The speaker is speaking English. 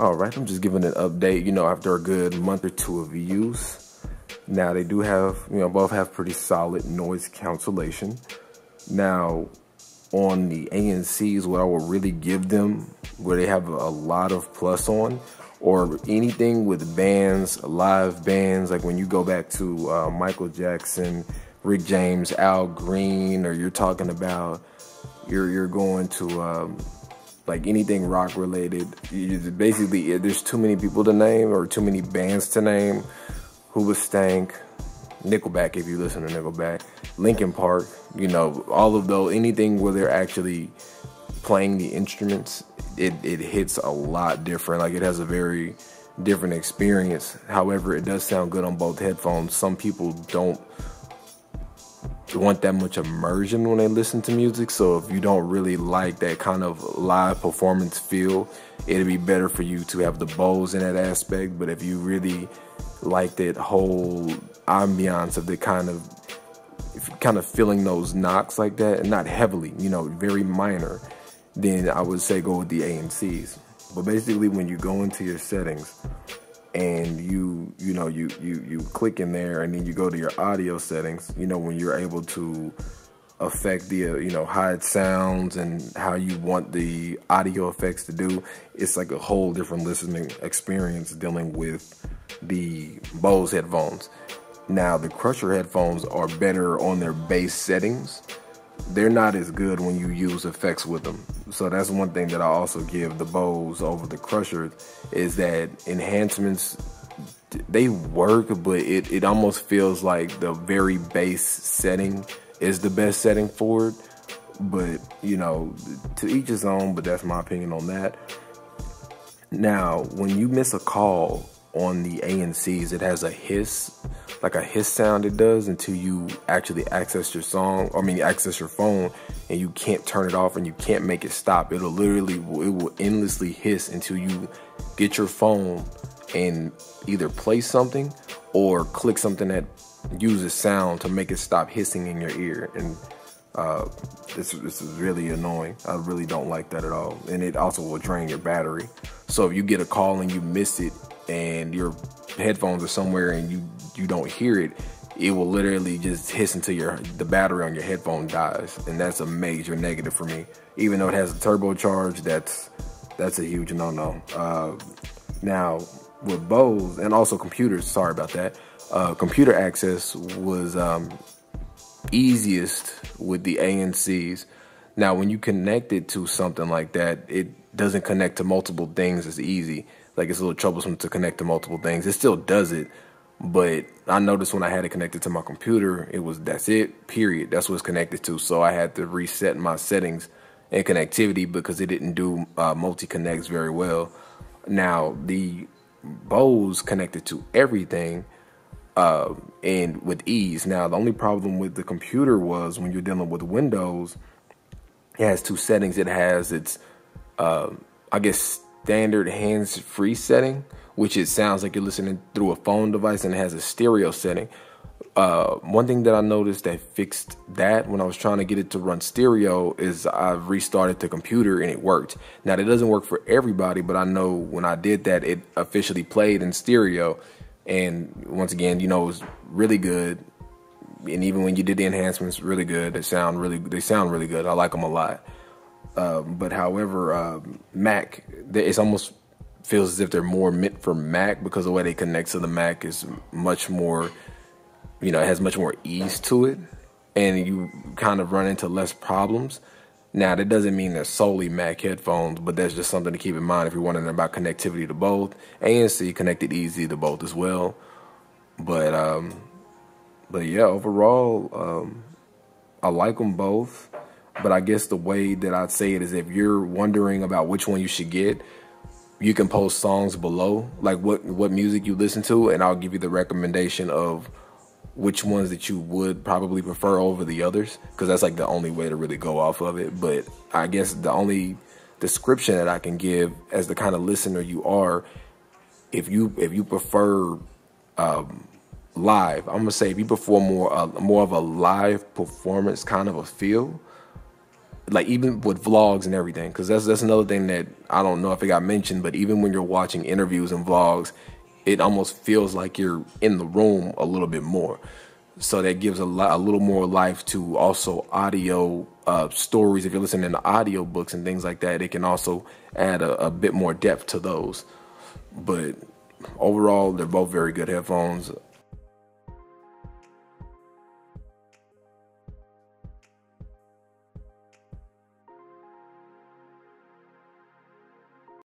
All right, I'm just giving an update, after a good month or two of use. Now, they do have, both have pretty solid noise cancellation. Now, on the ANCs, what I will really give them, where they have a lot of plus on, or anything with bands, live bands, like when you go back to Michael Jackson, Rick James, Al Green, or you're talking about, you're going to, like anything rock related, basically there's too many people to name or too many bands to name. Hoobastank, Nickelback, if you listen to Nickelback, Linkin Park, all of those, anything where they're actually playing the instruments, it hits a lot different. Like, it has a very different experience. However, it does sound good on both headphones. Some people don't want that much immersion when they listen to music, so if you don't really like that kind of live performance feel, it'd be better for you to have the Bose in that aspect. But if you really like that whole ambiance of the kind of feeling those knocks like that, and not heavily, very minor, then I would say go with the ANCs. But basically, when you go into your settings and you click in there, and then you go to your audio settings, when you're able to affect the how it sounds and how you want the audio effects to do, it's like a whole different listening experience dealing with the Bose headphones. Now, the Crusher headphones are better on their bass settings. They're not as good when you use effects with them. So that's one thing that I also give the Bose over the Crusher, is that enhancements, they work, but it almost feels like the very bass setting is the best setting for it. But, to each his own, but that's my opinion on that. Now, when you miss a call on the ANCs, it has a hiss, like a hiss sound it does until you actually access your access your phone, and you can't turn it off and you can't make it stop. It will endlessly hiss until you get your phone and either play something or click something that uses sound to make it stop hissing in your ear. And this is really annoying. I really don't like that at all. And it also will drain your battery. So if you get a call and you miss it, and your headphones are somewhere and you don't hear it, it will literally just hiss until the battery on your headphone dies, and that's a major negative for me. Even though it has a turbocharge, that's a huge no-no. Now, with Bose, and also computers, sorry about that, computer access was easiest with the ANCs. Now, when you connect it to something like that, it doesn't connect to multiple things as easy. Like, it's a little troublesome to connect to multiple things. It still does it, but I noticed when I had it connected to my computer, that's it, period. That's what it's connected to. So I had to reset my settings and connectivity because it didn't do multi-connects very well. Now, the Bose connected to everything and with ease. Now, the only problem with the computer was when you're dealing with Windows, it has two settings. It has its, standard hands-free setting, which it sounds like you're listening through a phone device, and it has a stereo setting. One thing that I noticed that fixed that when I was trying to get it to run stereo is I restarted the computer and it worked. Now, that doesn't work for everybody, but I know when I did that, it officially played in stereo. And once again, it was really good. And even when you did the enhancements, really good. They sound really good. I like them a lot. But however, Mac, it almost feels as if they're more meant for Mac, because the way they connect to the Mac is much more, it has much more ease to it, and you kind of run into less problems. Now, that doesn't mean they're solely Mac headphones, but that's just something to keep in mind if you're wondering about connectivity to both. ANC connected easy to both as well. But yeah, overall, I like them both. But I guess the way that I'd say it is, if you're wondering about which one you should get, you can post songs below, like what music you listen to, and I'll give you the recommendation of which ones that you would probably prefer over the others, because that's like the only way to really go off of it. But I guess the only description that I can give as the kind of listener you are, if you prefer live, I'm gonna say if you prefer more of a live performance kind of a feel, like even with vlogs and everything, because that's another thing that I don't know if it got mentioned, but even when you're watching interviews and vlogs, it almost feels like you're in the room a little bit more. So that gives a little more life to also audio stories. If you're listening to audio books and things like that, it can also add a bit more depth to those. But overall, they're both very good headphones.